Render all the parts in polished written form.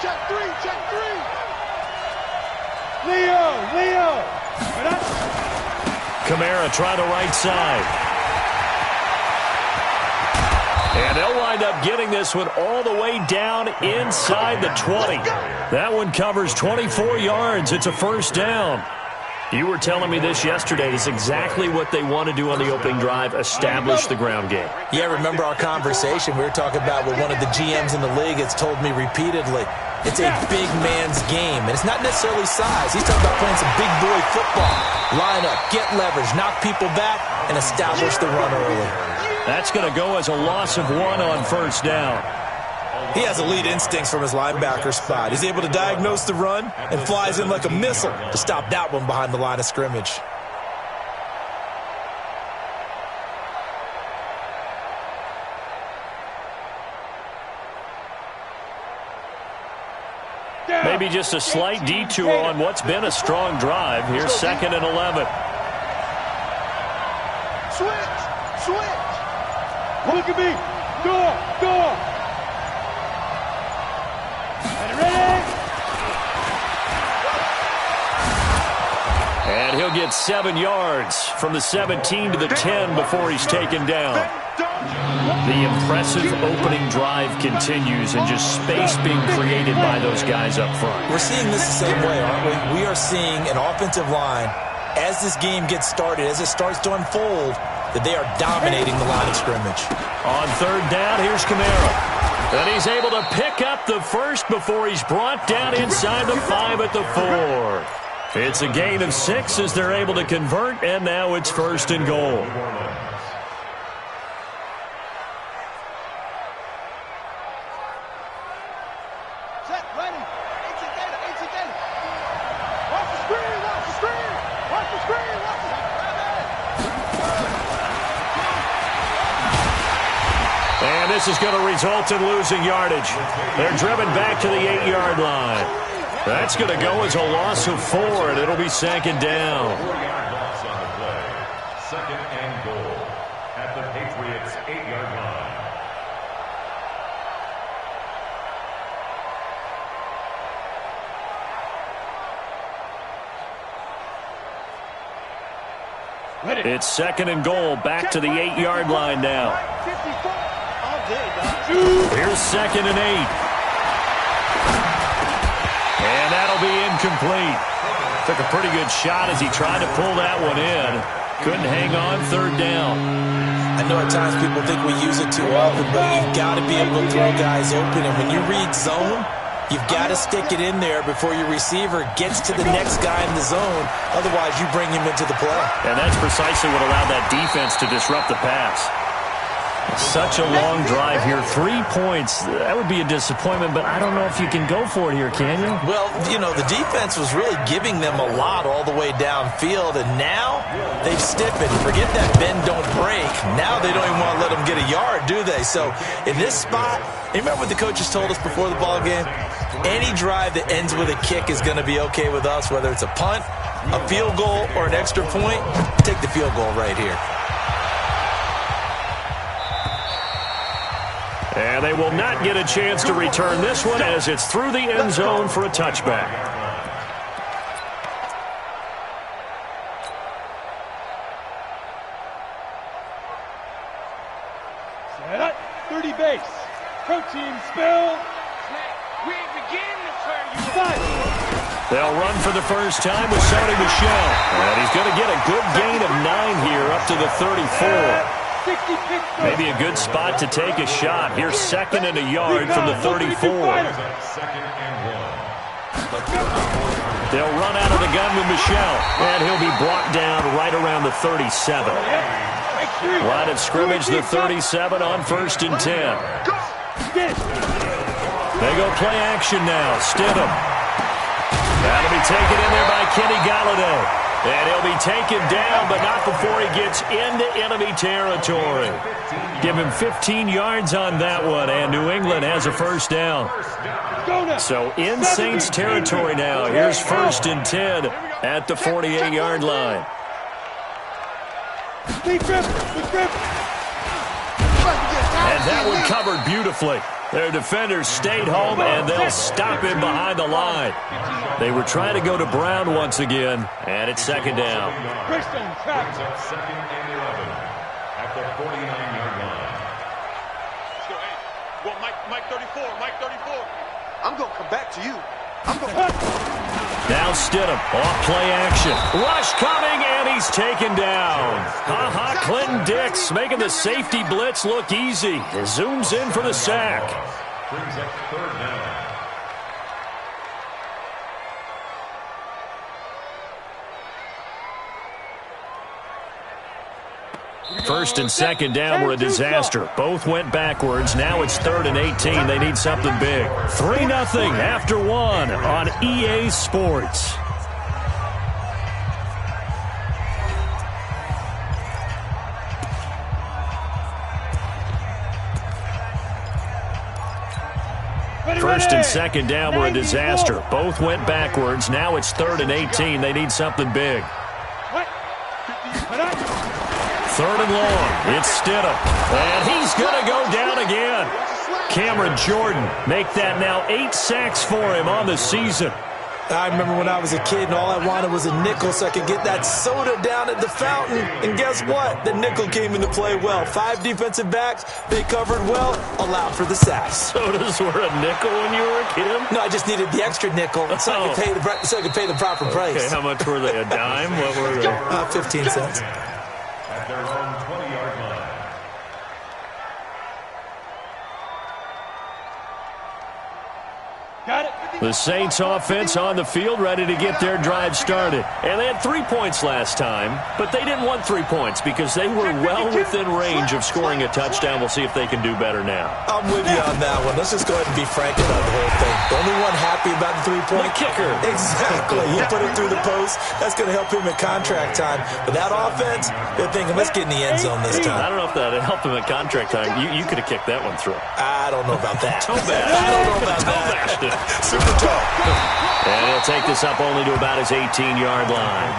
Check three. Leo. Kamara trying the right side. And they'll wind up getting this one all the way down inside the 20. That one covers 24 yards. It's a first down. You were telling me this yesterday. It's exactly what they want to do on the opening drive, establish the ground game. Yeah, remember our conversation. We were talking about what one of the GMs in the league has told me repeatedly. It's a big man's game, and it's not necessarily size. He's talking about playing some big boy football. Line up, get leverage, knock people back, and establish the run early. That's going to go as a loss of 1 on first down. He has elite instincts from his linebacker spot. He's able to diagnose the run and flies in like a missile to stop that one behind the line of scrimmage. Maybe just a slight detour on what's been a strong drive. Here's 2nd and 11. Switch. Look at me. Go. And he'll get 7 yards from the 17 to the 10 before he's taken down. The impressive opening drive continues and just space being created by those guys up front. We're seeing this the same way, aren't we? We are seeing an offensive line, as this game gets started, as it starts to unfold, that they are dominating the line of scrimmage. On 3rd down, here's Kamara. And he's able to pick up the first before he's brought down inside the 5 at the 4. It's a gain of 6 as they're able to convert, and now it's 1st and goal. Set, ready. 18 data. Watch the screen. And this is going to result in losing yardage. They're driven back to the 8-yard line. That's going to go as a loss of 4, and it'll be 2nd down. 2nd and goal at the Patriots' 8-yard line. It's 2nd and goal, back to the 8-yard line now. Here's 2nd and 8. And that'll be incomplete. Took a pretty good shot as he tried to pull that one in. Couldn't hang on, 3rd down. I know at times people think we use it too often, but you've got to be able to throw guys open. And when you read zone, you've got to stick it in there before your receiver gets to the next guy in the zone. Otherwise, you bring him into the play. And that's precisely what allowed that defense to disrupt the pass. Such a long drive here. 3 points. That would be a disappointment, but I don't know if you can go for it here, can you? Well, you know, the defense was really giving them a lot all the way downfield, and now they've stiffened. Forget that bend, don't break. Now they don't even want to let them get a yard, do they? So in this spot, remember what the coaches told us before the ball game? Any drive that ends with a kick is going to be okay with us, whether it's a punt, a field goal, or an extra point. Take the field goal right here. And they will not get a chance to return this one as it's through the end zone for a touchback. Set up, 30 base. Protein spill. We begin to turn you. They'll run for the first time with Sony Michel. And he's going to get a good gain of 9 here up to the 34. Maybe a good spot to take a shot. Here's 2nd and a yard from the 34. 2nd and 1. They'll run out of the gun with Michel, and he'll be brought down right around the 37. Line of scrimmage, the 37 on 1st and 10. They go play action now. Stidham. That'll be taken in there by Kenny Golladay. And he'll be taken down, but not before he gets into enemy territory. Give him 15 yards on that one, and New England has a first down. So in Saints territory now. Here's 1st and 10 at the 48-yard line. Big grip. And that one covered beautifully. Their defenders stayed home, and they'll stop him behind the line. They were trying to go to Brown once again, and it's second down. Brings up second and 11 at the 49-yard line. Well, Mike 34, Mike 34. I'm going to come back to you. I'm going to... Now Stidham, off play action. Rush coming, and he's taken down. Clinton Dix making the safety blitz look easy. He zooms in for the sack. Brings up third down. First and second down were a disaster. Both went backwards. Now it's 3rd and 18. They need something big. 3-0 after one on EA Sports. First and second down were a disaster. Both went backwards. Now it's 3rd and 18. They need something big. 3rd and long. It's Stidham. And he's going to go down again. Cameron Jordan make that now 8 sacks for him on the season. I remember when I was a kid and all I wanted was a nickel so I could get that soda down at the fountain. And guess what? The nickel came into play well. 5 defensive backs. They covered well, allowed for the sacks. Sodas were a nickel when you were a kid? No, I just needed the extra nickel so I could pay the proper price. Okay, how much were they? A dime? What were they? 15 cents. At their own 20-yard line. Got it. The Saints offense on the field, ready to get their drive started. And they had 3 points last time, but they didn't want 3 points because they were well within range of scoring a touchdown. We'll see if they can do better now. I'm with you on that one. Let's just go ahead and be frank about the whole thing. The only one happy about the 3-point? The kicker. Exactly. He put it through the post. That's going to help him at contract time. But that offense, they're thinking, let's get in the end zone this time. I don't know if that helped him at contract time. You could have kicked that one through. I don't know about that. Toe bash. I don't know about that. Super tough. And he'll take this up only to about his 18-yard line.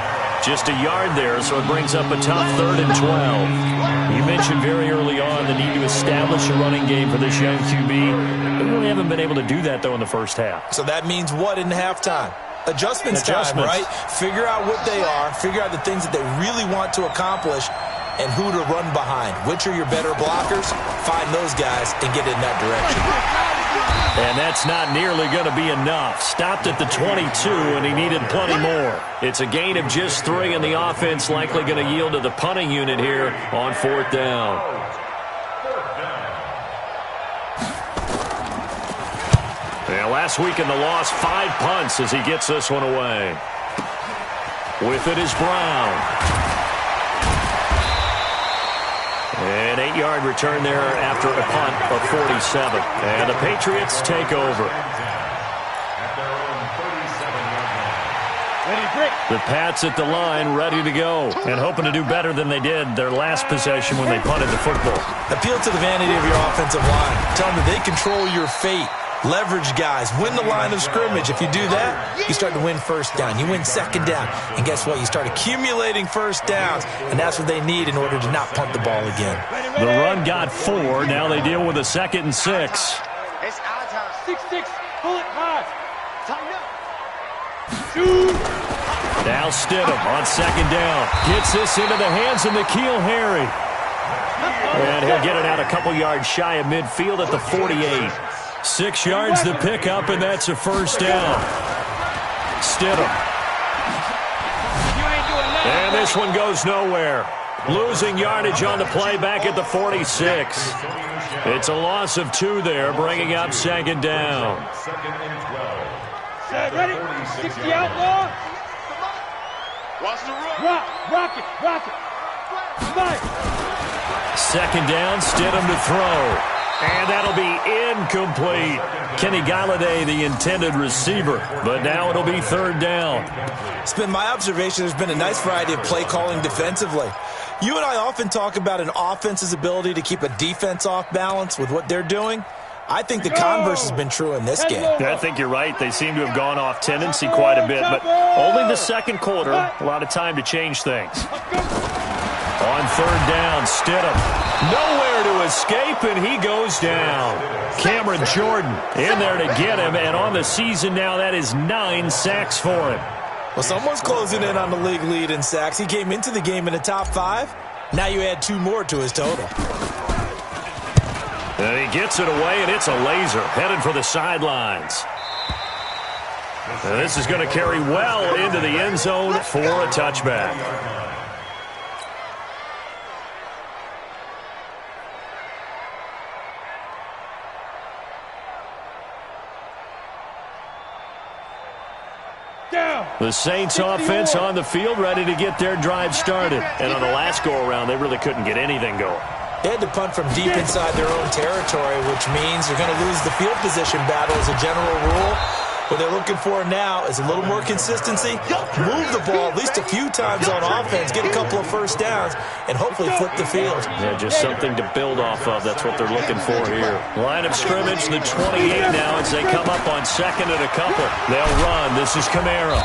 Just a yard there, so it brings up a tough 3rd and 12. You mentioned very early on the need to establish a running game for this young QB. They really haven't been able to do that, though, in the first half. So that means what in halftime? Adjustments time, right? Figure out what they are, figure out the things that they really want to accomplish, and who to run behind. Which are your better blockers? Find those guys and get in that direction. And that's not nearly going to be enough. Stopped at the 22, and he needed plenty more. It's a gain of just 3, and the offense likely going to yield to the punting unit here on 4th down. Yeah, last week in the loss, 5 punts as he gets this one away. With it is Brown. An 8-yard return there after a punt of 47. And the Patriots take over. The Pats at the line, ready to go, and hoping to do better than they did their last possession when they punted the football. Appeal to the vanity of your offensive line. Tell them that they control your fate. Leverage guys. Win the line of scrimmage. If you do that, you start to win first down. You win second down. And guess what? You start accumulating first downs. And that's what they need in order to not punt the ball again. The run got 4. Now they deal with a 2nd and 6. It's our time. 6-6. Pull it high. Tighten up. Shoot. Now Stidham on 2nd down. Gets this into the hands of N'Keal Harry. And he'll get it out a couple yards shy of midfield at the 48. 6 yards the pickup, and that's a first down. Stidham. And this one goes nowhere. Losing yardage on the play back at the 46. It's a loss of 2 there, bringing up 2nd down. 2nd and 12. Ready? 60 outlaw. Watch the run. Rock it. Nice. 2nd down, Stidham to throw. And that'll be incomplete. Kenny Galladay, the intended receiver. But now it'll be 3rd down. It's been my observation there's been a nice variety of play calling defensively. You and I often talk about an offense's ability to keep a defense off balance with what they're doing. I think the converse has been true in this game. I think you're right. They seem to have gone off tendency quite a bit. But only the 2nd quarter, a lot of time to change things. On 3rd down, Stidham. Nowhere there to escape, and he goes down. Cameron Jordan in there to get him, and on the season now, that is 9 sacks for him. Well, someone's closing in on the league lead in sacks. He came into the game in the top 5. Now you add 2 more to his total. And he gets it away, and it's a laser headed for the sidelines. And this is going to carry well into the end zone for a touchback. The Saints offense on the field, ready to get their drive started. And on the last go-around, they really couldn't get anything going. They had to punt from deep inside their own territory, which means they're going to lose the field position battle as a general rule. What they're looking for now is a little more consistency, move the ball at least a few times on offense, get a couple of first downs, and hopefully flip the field. Yeah, just something to build off of. That's what they're looking for here. Line of scrimmage, the 28 now as they come up on second and a couple. They'll run. This is Kamara.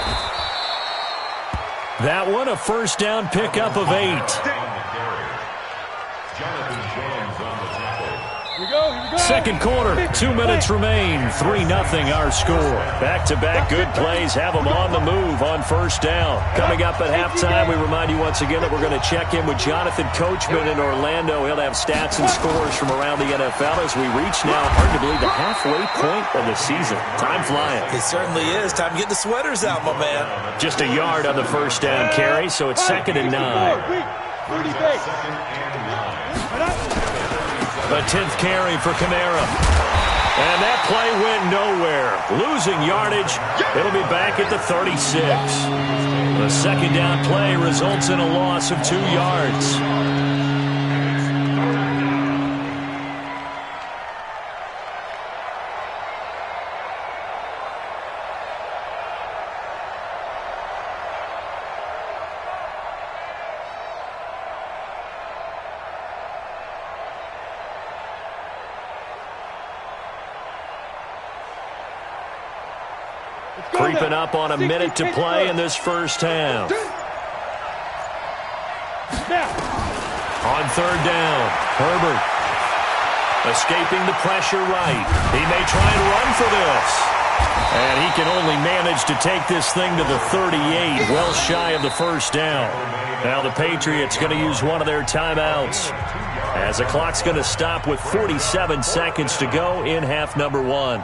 That one, a first down pickup of 8. Second quarter, 2 minutes remain. 3-0 our score. Back-to-back good plays have them on the move on first down. Coming up at halftime, we remind you once again that we're going to check in with Jonathan Coachman in Orlando. He'll have stats and scores from around the NFL as we reach now, hard to believe, the halfway point of the season. Time flying. It certainly is. Time to get the sweaters out, my man. Just a yard on the first down carry, so it's 2nd and 9. 30 base. The 10th carry for Kamara. And that play went nowhere. Losing yardage. It'll be back at the 36. The second down play results in a loss of 2 yards. Creeping up on a minute to play in this first half. On third down, Herbert escaping the pressure right. He may try and run for this. And he can only manage to take this thing to the 38, well shy of the first down. Now the Patriots going to use one of their timeouts as the clock's going to stop with 47 seconds to go in half number 1.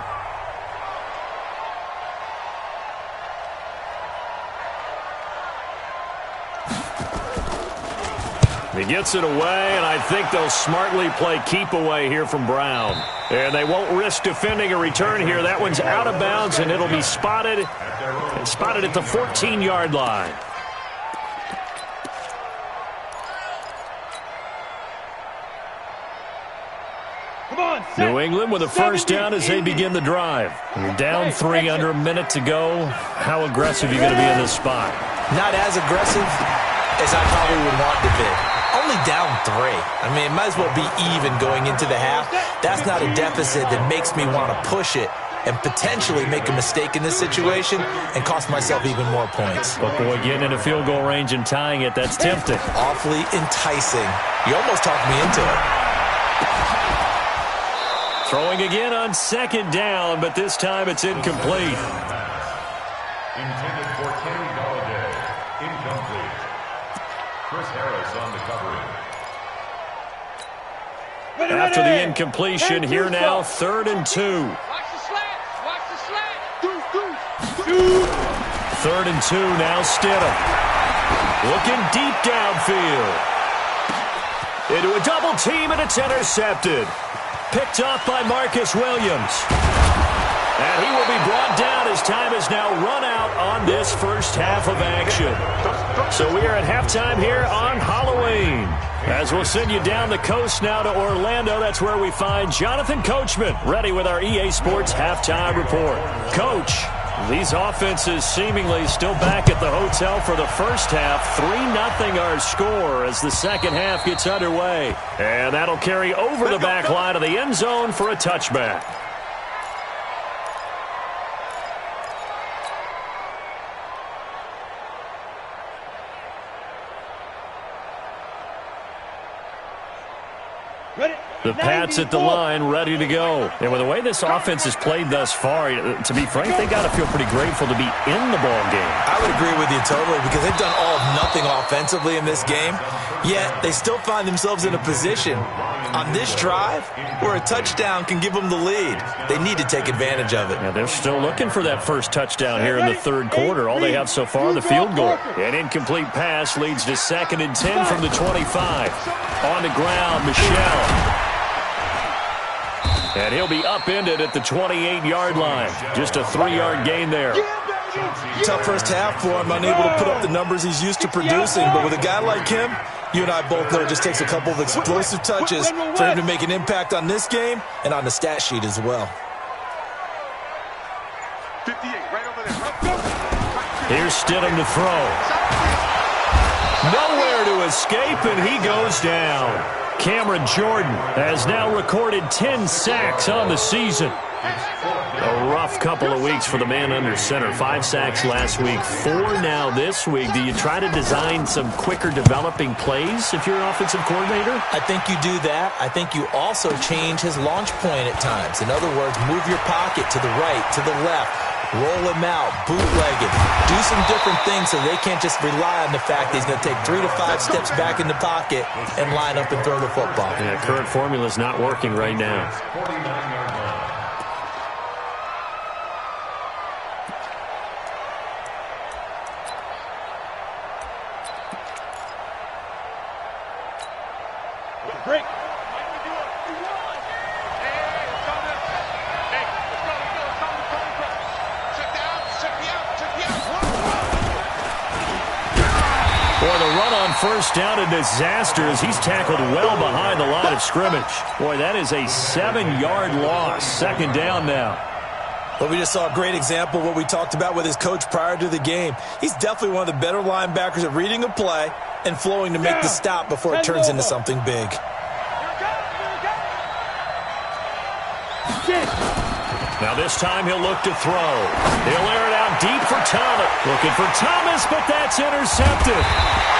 He gets it away, and I think they'll smartly play keep away here from Brown. And they won't risk defending a return here. That one's out of bounds, and it'll be spotted at the 14-yard line. New England with a first down as they begin the drive. Down 3 under a minute to go. How aggressive are you going to be in this spot? Not as aggressive as I probably would want to be. Only down 3. I mean, it might as well be even going into the half. That's not a deficit that makes me want to push it and potentially make a mistake in this situation and cost myself even more points. But, boy, getting in a field goal range and tying it, that's tempting. Awfully enticing. You almost talked me into it. Throwing again on second down, but this time it's incomplete. Intended for Kenny Golladay. Incomplete. Chris Harris on the covering. After the incompletion, here now, 3rd and 2. Watch the slant. Watch the slant. 3rd and 2, now Stidham. Looking deep downfield. Into a double team, and it's intercepted. Picked off by Marcus Williams. And he will be brought down as time is now run out on this first half of action. So we are at halftime here on Halloween. As we'll send you down the coast now to Orlando, that's where we find Jonathan Coachman, ready with our EA Sports halftime report. Coach, these offenses seemingly still back at the hotel for the first half. 3-0 our score as the second half gets underway. And that'll carry over the back line of the end zone for a touchback. Ready? The Pats at the line, ready to go. And with the way this offense has played thus far, to be frank, they got to feel pretty grateful to be in the ball game. I would agree with you totally because they've done all of nothing offensively in this game, yet they still find themselves in a position on this drive where a touchdown can give them the lead. They need to take advantage of it. Now they're still looking for that first touchdown here in the third quarter. All they have so far, the field goal. An incomplete pass leads to 2nd and 10 from the 25. On the ground, Michel. And he'll be upended at the 28-yard line. Just a 3-yard gain there. Tough first half for him, unable to put up the numbers he's used to producing. But with a guy like him, you and I both know it just takes a couple of explosive touches for him to make an impact on this game and on the stat sheet as well. 58, right over there. Here's Stidham to throw. Nowhere to escape, and he goes down. Cameron Jordan has now recorded 10 sacks on the season. A rough couple of weeks for the man under center. 5 sacks last week, 4 now this week. Do you try to design some quicker developing plays if you're an offensive coordinator? I think you do that. I think you also change his launch point at times. In other words, move your pocket to the right, to the left. Roll him out, bootleg it. Do some different things so they can't just rely on the fact that he's going to take 3 to 5 steps back in the pocket and line up and throw the football. Yeah, current formula is not working right now. 49-yard line. Break. Boy, the run on first down, a disaster as he's tackled well behind the line of scrimmage. Boy, that is a 7-yard loss. 2nd down now. But we just saw a great example of what we talked about with his coach prior to the game. He's definitely one of the better linebackers at reading a play and flowing to make the stop before it turns into something big. Now this time he'll look to throw. He'll air it out deep for Thomas. Looking for Thomas, but that's intercepted.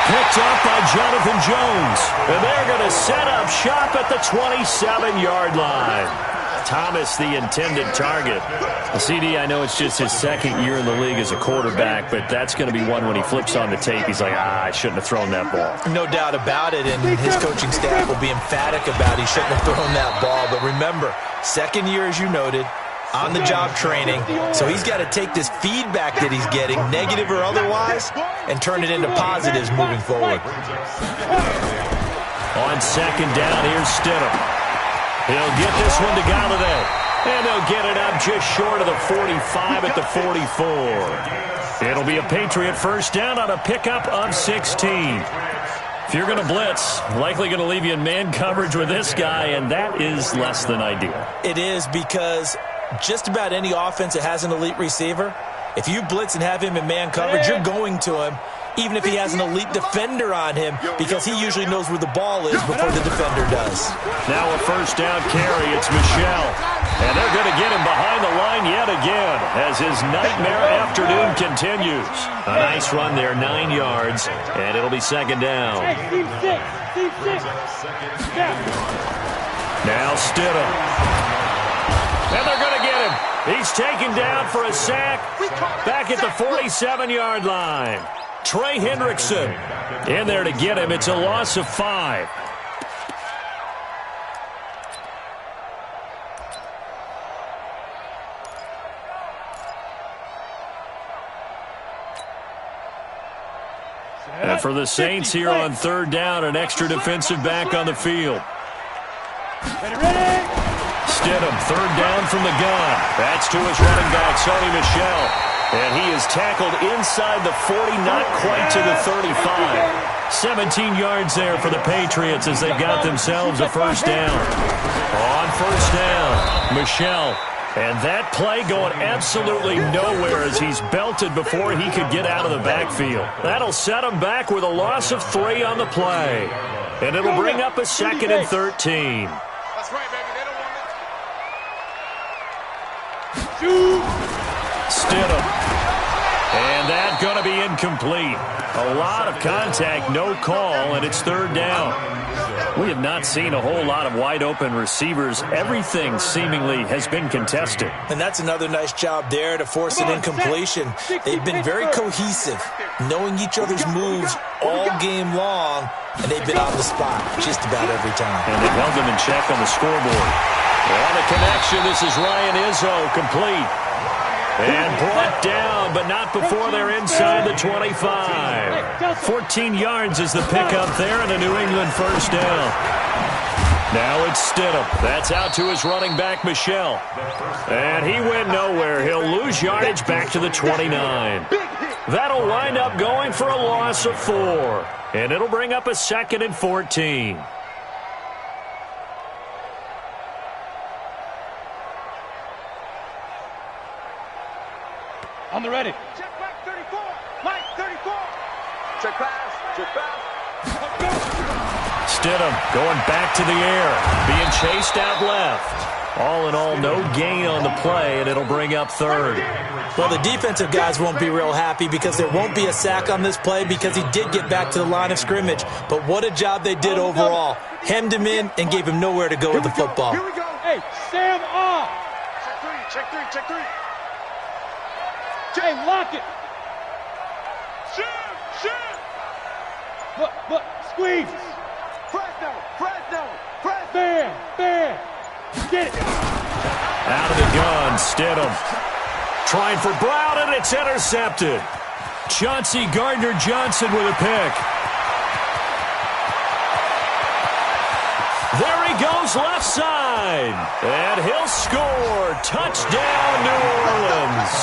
Picked up by Jonathan Jones. And they're going to set up shop at the 27-yard line. Thomas, the intended target. CD, I know it's just his 2nd year in the league as a quarterback, but that's going to be one when he flips on the tape. He's like, I shouldn't have thrown that ball. No doubt about it, and his coaching staff will be emphatic about he shouldn't have thrown that ball. But remember, 2nd year, as you noted, on-the-job training, so he's got to take this feedback that he's getting, negative or otherwise, and turn it into positives moving forward. On 2nd down, here's Stidham. He'll get this one to Galladay, and they'll get it up just short of the 45 at the 44. It'll be a Patriot first down on a pickup of 16. If you're going to blitz, likely going to leave you in man coverage with this guy, and that is less than ideal. It is because just about any offense that has an elite receiver, if you blitz and have him in man coverage, you're going to him, even if he has an elite defender on him, because he usually knows where the ball is before the defender does. Now a first down carry, it's Michel. And they're going to get him behind the line yet again as his nightmare afternoon continues. A nice run there, 9 yards, and it'll be 2nd down. Now Stidham. And they're going to get him. He's taken down for a sack back at the 47-yard line. Trey Hendrickson in there to get him. It's a loss of 5. And for the Saints here on 3rd down, an extra defensive back on the field. Stidham, 3rd down from the gun. That's to his running back, Sony Michel. And he is tackled inside the 40, not quite to the 35. 17 yards there for the Patriots as they've got themselves a first down. On first down, Michel. And that play going absolutely nowhere as he's belted before he could get out of the backfield. That'll set him back with a loss of 3 on the play. And it'll bring up a 2nd and 13. That's right, baby. They don't want it. Stidham. And that's going to be incomplete. A lot of contact, no call, and it's 3rd down. We have not seen a whole lot of wide-open receivers. Everything seemingly has been contested. And that's another nice job there to force an incompletion. They've been very cohesive, knowing each other's moves all game long, and they've been on the spot just about every time. And they've held them in check on the scoreboard. On the connection, this is Ryan Izzo, complete. And brought down, but not before they're inside the 25. 14 yards is the pickup there, and a New England first down. Now it's Stidham. That's out to his running back, Michel. And he went nowhere. He'll lose yardage back to the 29. That'll wind up going for a loss of 4. And it'll bring up a 2nd and 14. On the ready. Check back 34. Mike 34. Check pass. Check pass. Stidham going back to the air, being chased out left. All in all, no gain on the play, and it'll bring up 3rd. Well, the defensive guys won't be real happy because there won't be a sack on this play because he did get back to the line of scrimmage. But what a job they did overall. Hemmed him in and gave him nowhere to go with the football. Here we go. Hey, Sam off. Check 3. Check 3. Check 3. Hey, lock it. Shoot. Look, squeeze. Fresno. Bam. Get it. Out of the gun, Stidham. Trying for Brown, and it's intercepted. Chauncey Gardner-Johnson with a pick. There he goes, left side. And he'll score. Touchdown, New Orleans.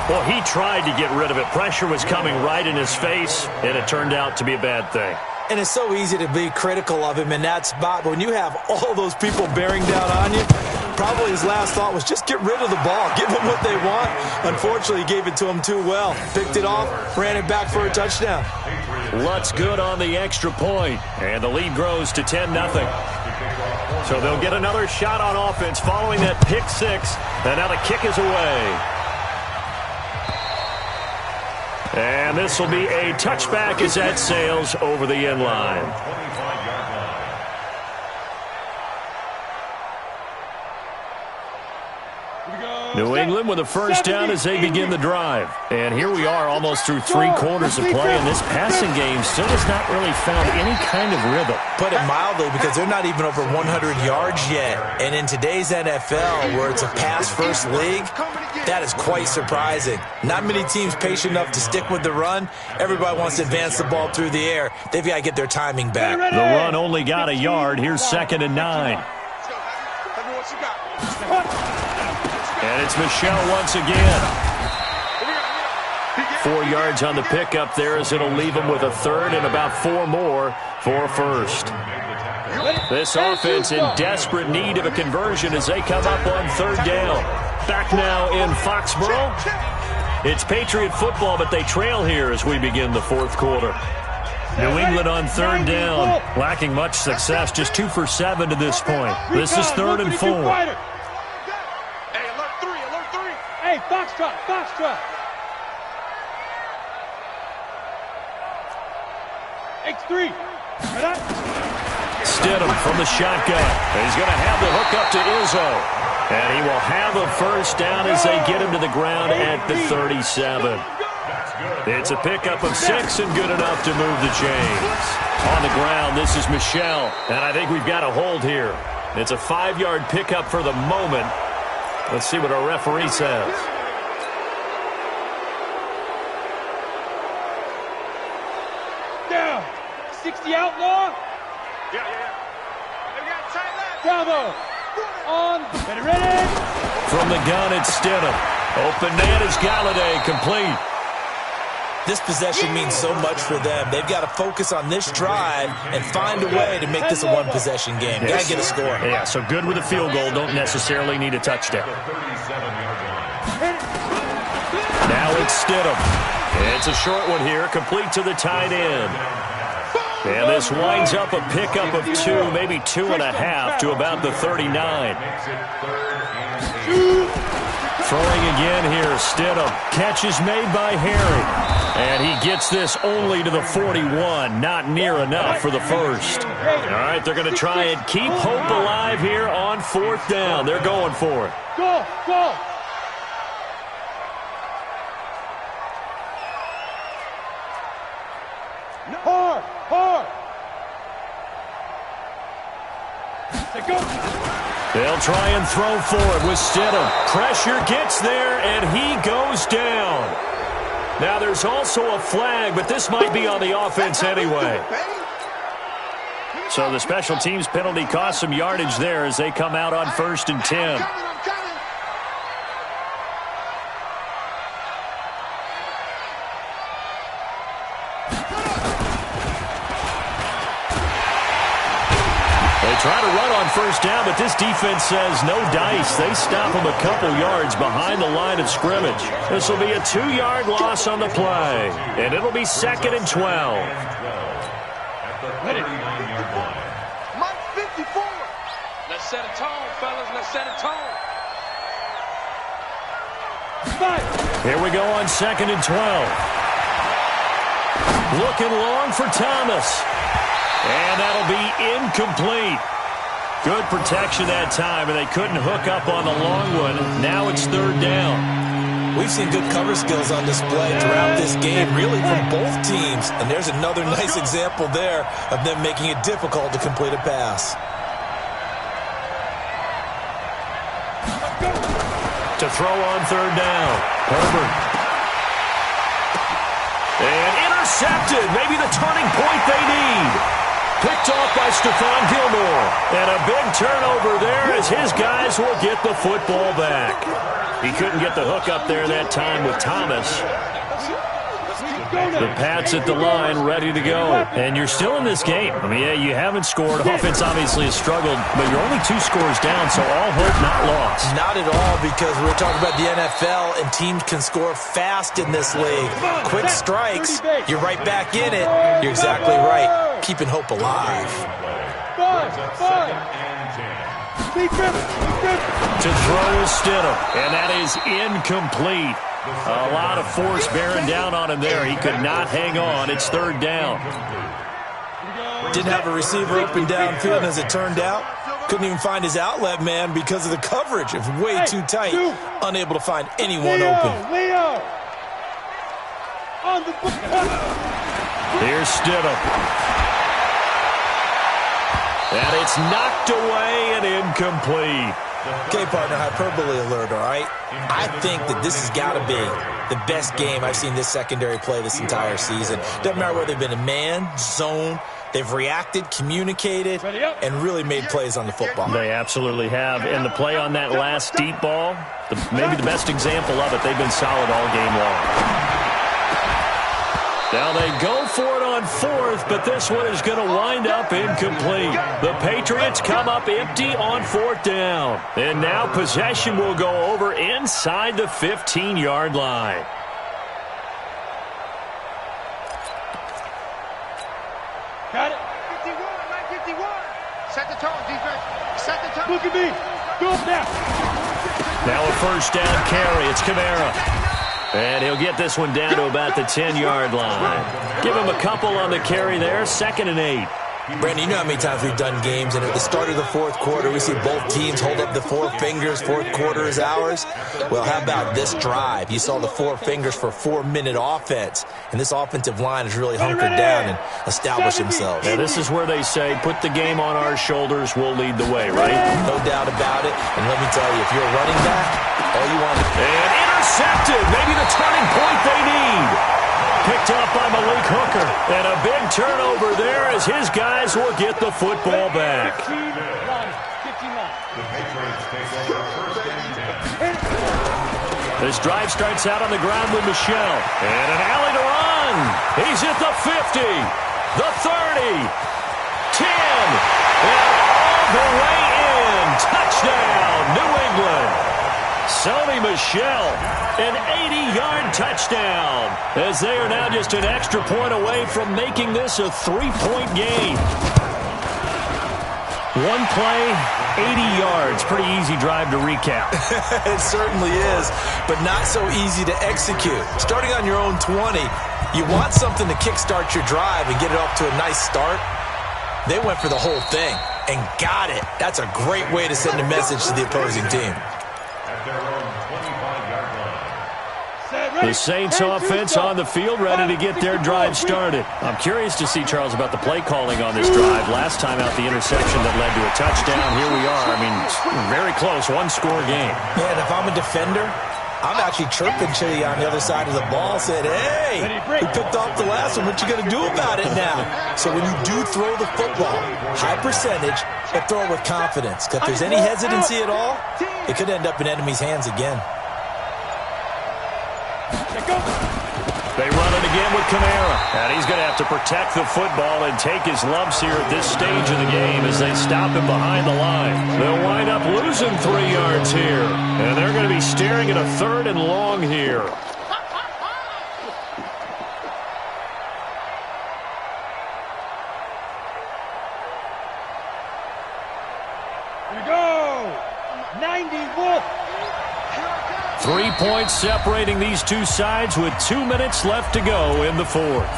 Well, he tried to get rid of it. Pressure was coming right in his face, and it turned out to be a bad thing. And it's so easy to be critical of him in that spot. But when you have all those people bearing down on you, probably his last thought was just get rid of the ball. Give them what they want. Unfortunately, he gave it to them too well. Picked it off, ran it back for a touchdown. Lutz good on the extra point, and the lead grows to 10-0. So they'll get another shot on offense following that pick 6, and now the kick is away. And this will be a touchback as that sails over the end line. New England with a first down as they begin the drive. And here we are almost through 3 quarters of play, and this passing game still has not really found any kind of rhythm. Put it mildly, because they're not even over 100 yards yet. And in today's NFL, where it's a pass-first league, that is quite surprising. Not many teams patient enough to stick with the run. Everybody wants to advance the ball through the air. They've got to get their timing back. The run only got a yard. Here's 2nd and 9. And it's Michel once again. 4 yards on the pickup there as it'll leave him with a 3rd and about 4 more for a first. This offense in desperate need of a conversion as they come up on 3rd down. Back now in Foxborough. It's Patriot football, but they trail here as we begin the 4th quarter. New England on 3rd down, lacking much success, just 2 for 7 to this point. This is 3rd and 4. Hey, Foxtrot. X3. Stidham from the shotgun. He's going to have the hook up to Izzo. And he will have a first down as they get him to the ground at the 37. It's a pickup of 6 and good enough to move the chains. On the ground, this is Michel. And I think we've got a hold here. It's a 5-yard pickup for the moment. Let's see what our referee says. Down. 60 outlaw. Yeah. Bravo. On. Ready. From the gun, it's Stidham. Open man is Galladay, complete. This possession means so much for them. They've got to focus on this drive and find a way to make this a one-possession game. Got to get a score. Yeah, so good with a field goal. Don't necessarily need a touchdown. Now it's Stidham. It's a short one here, complete to the tight end. And this winds up a pickup of 2, maybe 2.5 to about the 39. Throwing again here, Stidham. Catch is made by Harry. And he gets this only to the 41. Not near enough for the first. All right, they're going to try and keep hope alive here on 4th down. They're going for it. Go, go. Hard, hard. Go. They'll try and throw for it with Stidham. Pressure gets there, and he goes down. Now, there's also a flag, but this might be on the offense anyway. So the special teams penalty cost some yardage there as they come out on 1st and 10. Try to run on 1st down, but this defense says no dice. They stop him a couple yards behind the line of scrimmage. This will be a 2-yard loss on the play, and it'll be 2nd and 12. At the 39-yard line. Mike 54. Let's set a tone, fellas. Let's set a tone. Here we go on 2nd and 12. Looking long for Thomas. And that'll be incomplete. Good protection that time, and they couldn't hook up on the long one. Now it's 3rd down. We've seen good cover skills on display throughout this game, really from both teams. And there's another nice example there of them making it difficult to complete a pass. To throw on 3rd down. Herbert. And intercepted. Maybe the turning point they need. Picked off by Stephon Gilmore. And a big turnover there as his guys will get the football back. He couldn't get the hook up there that time with Thomas. The Pats at the line, ready to go. And you're still in this game. I mean, yeah, you haven't scored. Offense obviously has struggled, but you're only 2 scores down, so all hope not lost. Not at all, because we're talking about the NFL, and teams can score fast in this league. Quick strikes, you're right back in it. You're exactly right. Keeping hope alive. To throw is Stidham, and that is incomplete. A lot of force bearing down on him there. He could not hang on. It's 3rd down. Didn't have a receiver open downfield, as it turned out. Couldn't even find his outlet man because of the coverage. It was way too tight. Unable to find anyone open. Here's Stidham. And it's knocked away and incomplete. Okay, partner, hyperbole alert, all right? I think that this has got to be the best game I've seen this secondary play this entire season. Doesn't matter whether they've been in man, zone, they've reacted, communicated, and really made plays on the football. They absolutely have. And the play on that last deep ball, maybe the best example of it, they've been solid all game long. Now they go for it on 4th, but this one is going to wind up incomplete. The Patriots come up empty on 4th down. And now possession will go over inside the 15-yard line. Got it. 51, 51. Set the tone, defense. Set the tone. Look at me. Go up now. Now a 1st down carry. It's Kamara. And he'll get this one down to about the 10-yard line. Give him a couple on the carry there. 2nd and 8. Brandon, you know how many times we've done games, and at the start of the 4th quarter, we see both teams hold up the 4 fingers. 4th quarter is ours. Well, how about this drive? You saw the 4 fingers for 4-minute offense, and this offensive line has really hunkered down and established themselves. Yeah, this is where they say, put the game on our shoulders, we'll lead the way, right? No doubt about it. And let me tell you, if you're a running back, all you want to... And intercepted! Maybe the turning point they need. Picked off by Malik Hooker. And a big turnover there as his guys will get the football back. The Patriots take over 1st and 10. This drive starts out on the ground with Michelle. And an alley to run. He's at the 50, the 30, 10, and all the way in. Touchdown, New England. Sony Michel, an 80-yard touchdown, as they are now just an extra point away from making this a 3-point game. One play, 80 yards. Pretty easy drive to recap. It certainly is, but not so easy to execute. Starting on your own 20, you want something to kickstart your drive and get it off to a nice start. They went for the whole thing and got it. That's a great way to send a message to the opposing team. At their own 25-yard line. The Saints offense on the field, ready to get their drive started. I'm curious to see, Charles, about the play calling on this drive. Last time out, the interception that led to a touchdown. Here we are. I mean, very close, one-score game. Yeah, and if I'm a defender, I'm actually chirping to you on the other side of the ball, said, hey, we picked off the last one. What you going to do about it now? So when you do throw the football, high percentage, but throw it with confidence. If there's any hesitancy at all, it could end up in enemy's hands again. They run it again with Kamara. And he's going to have to protect the football and take his lumps here at this stage of the game as they stop him behind the line. They'll wind up losing 3 yards here. And they're going to be staring at a 3rd and long here. Here we go. 90 Wolf. 3 points separating these two sides with 2 minutes left to go in the 4th.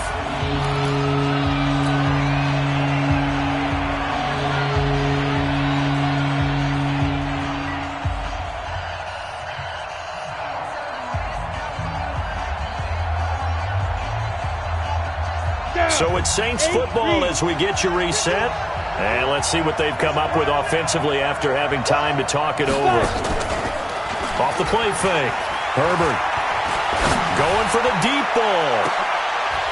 So it's Saints football as we get you reset. And let's see what they've come up with offensively after having time to talk it over. Off the play fake. Herbert going for the deep ball.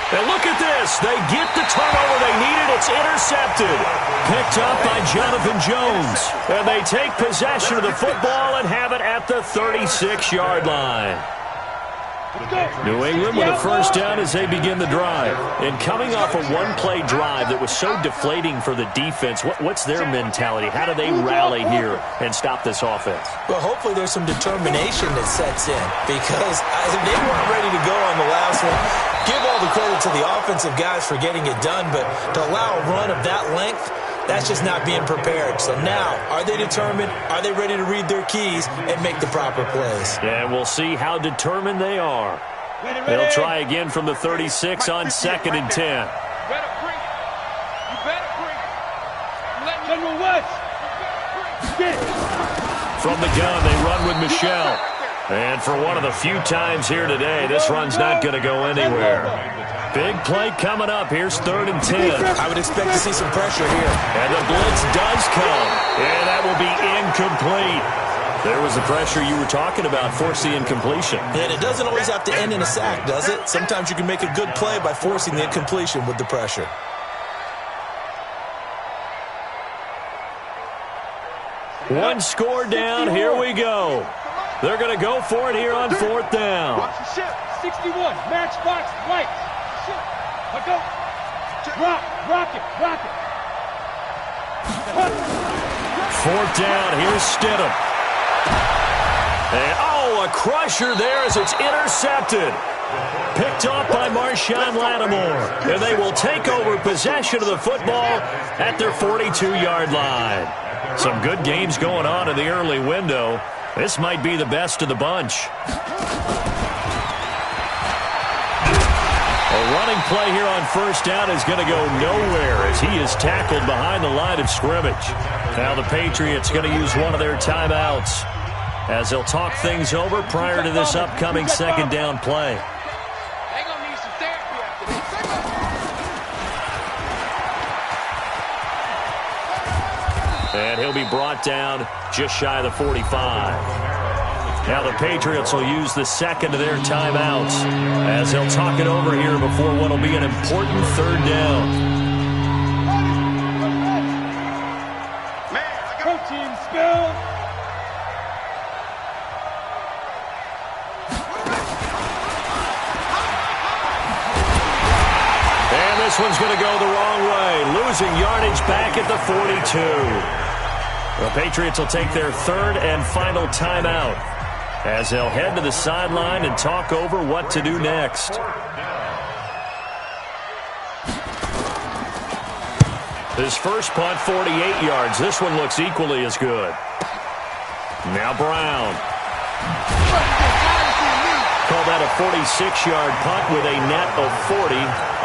And look at this. They get the turnover they needed. It's intercepted. Picked up by Jonathan Jones. And they take possession of the football and have it at the 36-yard line. New England with a first down as they begin the drive. And coming off a one-play drive that was so deflating for the defense, what's their mentality? How do they rally here and stop this offense? Well, hopefully there's some determination that sets in because they weren't ready to go on the last one. Give all the credit to the offensive guys for getting it done, but to allow a run of that length, that's just not being prepared. So now, are they determined? Are they ready to read their keys and make the proper plays? And we'll see how determined they are. They'll try again from the 36 on 2nd and 10. You better bring it. You better bring it. Let me General West. From the gun, they run with Michelle. And for one of the few times here today, this run's not going to go anywhere. Big play coming up. Here's 3rd and 10. I would expect to see some pressure here. And the blitz does come. And that will be incomplete. There was the pressure you were talking about, force the incompletion. And it doesn't always have to end in a sack, does it? Sometimes you can make a good play by forcing the incompletion with the pressure. One score down. Here we go. They're going to go for it here on 4th down. 61, matchbox, right. Let go. Rock it. 4th down. Here's Stidham. And, a crusher there as it's intercepted. Picked off by Marshawn Lattimore. And they will take over possession of the football at their 42-yard line. Some good games going on in the early window. This might be the best of the bunch. A running play here on 1st down is going to go nowhere as he is tackled behind the line of scrimmage. Now the Patriots going to use one of their timeouts as they'll talk things over prior to this upcoming 2nd down play. They're going to need some therapy after this. And he'll be brought down just shy of the 45. Now the Patriots will use the 2nd of their timeouts as they'll talk it over here before what will be an important 3rd down. Protein spill. And this one's going to go the wrong way, losing yardage back at the 42. The Patriots will take their 3rd and final timeout as they'll head to the sideline and talk over what to do next. His first punt, 48 yards. This one looks equally as good. Now Brown. Call that a 46-yard punt with a net of 40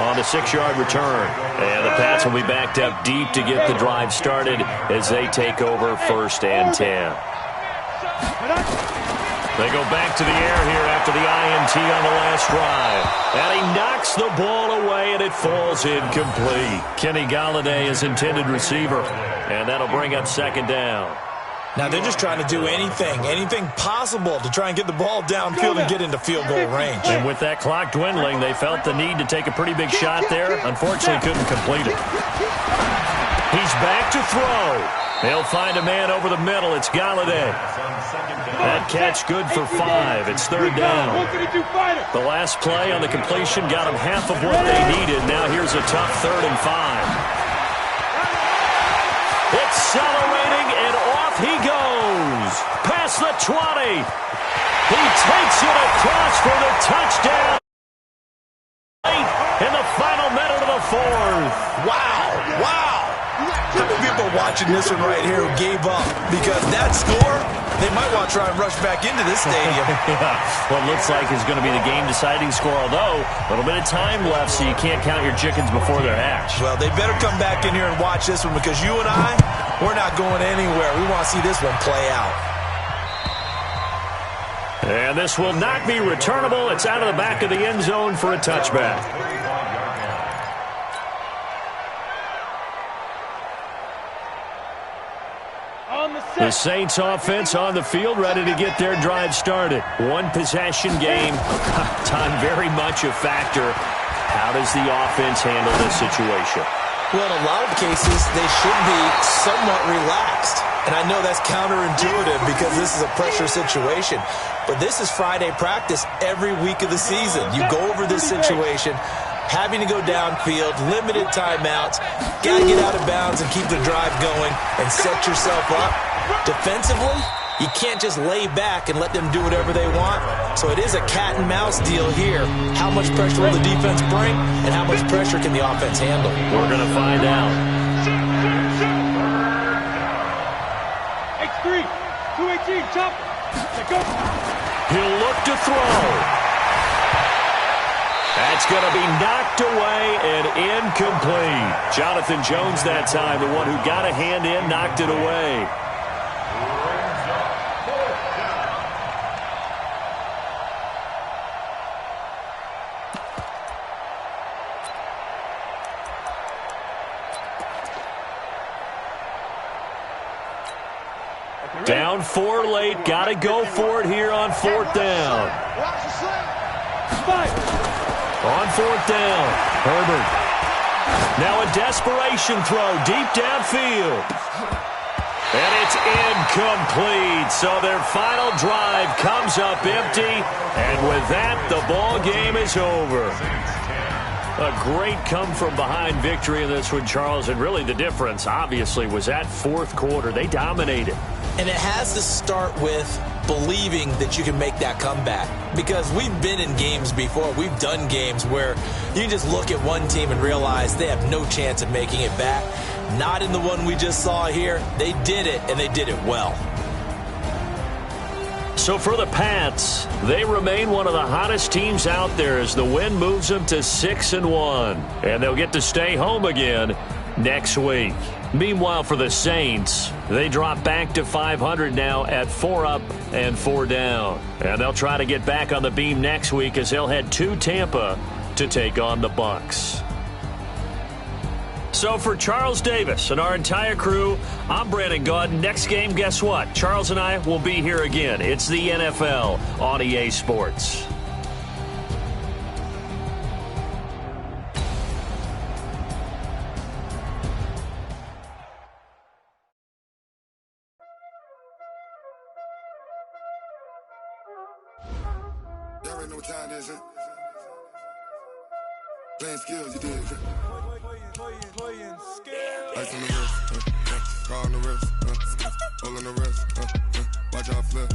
on the 6-yard return. And the Pats will be backed up deep to get the drive started as they take over 1st and 10. They go back to the air here after the INT on the last drive. And he knocks the ball away, and it falls incomplete. Kenny Golladay is intended receiver, and that'll bring up 2nd down. Now they're just trying to do anything possible to try and get the ball downfield and get into field goal range. And with that clock dwindling, they felt the need to take a pretty big shot there. Unfortunately, couldn't complete it. He's back to throw. They'll find a man over the middle. It's Golladay. That catch good for 5. It's 3rd down. The last play on the completion got them half of what they needed. Now here's a tough 3rd and 5. Accelerating, and off he goes. Past the 20. He takes it across for the touchdown. In the final minute of the 4th. Wow. How many people watching this one right here who gave up? Because that score, they might want to try and rush back into this stadium. Yeah. Well, it looks like it's going to be the game-deciding score, although a little bit of time left, so you can't count your chickens before they're hatched. Well, they better come back in here and watch this one, because you and I, we're not going anywhere. We want to see this one play out. And this will not be returnable. It's out of the back of the end zone for a touchback. The Saints offense on the field, ready to get their drive started. One possession game. Time very much a factor. How does the offense handle this situation? Well, in a lot of cases, they should be somewhat relaxed. And I know that's counterintuitive because this is a pressure situation. But this is Friday practice every week of the season. You go over this situation, having to go downfield, limited timeouts, got to get out of bounds and keep the drive going and set yourself up. Defensively, you can't just lay back and let them do whatever they want. So it is a cat and mouse deal here. How much pressure will the defense bring, and how much pressure can the offense handle? We're going to find out. X3, 218, chop. Go. He'll look to throw. That's going to be knocked away and incomplete. Jonathan Jones that time, the one who got a hand in, knocked it away. Down 4 late. Got to go for it here on 4th down. On 4th down, Herbert. Now a desperation throw deep downfield. And it's incomplete. So their final drive comes up empty. And with that, the ball game is over. A great come-from-behind victory in this one, Charles. And really the difference, obviously, was that 4th quarter. They dominated. And it has to start with believing that you can make that comeback. Because we've been in games before. We've done games where you can just look at one team and realize they have no chance of making it back. Not in the one we just saw here. They did it, and they did it well. So for the Pats, they remain one of the hottest teams out there as the win moves them to 6-1. And they'll get to stay home again next week. Meanwhile, for the Saints, they drop back to 500 now at 4 up and 4 down. And they'll try to get back on the beam next week as they'll head to Tampa to take on the Bucs. So for Charles Davis and our entire crew, I'm Brandon Gaudin. Next game, guess what? Charles and I will be here again. It's the NFL on EA Sports. Y'all already know what time it is, huh? Playing skills, you did. Playing skills. Ice on the wrist, car on the wrist, hole in the wrist, watch out flip.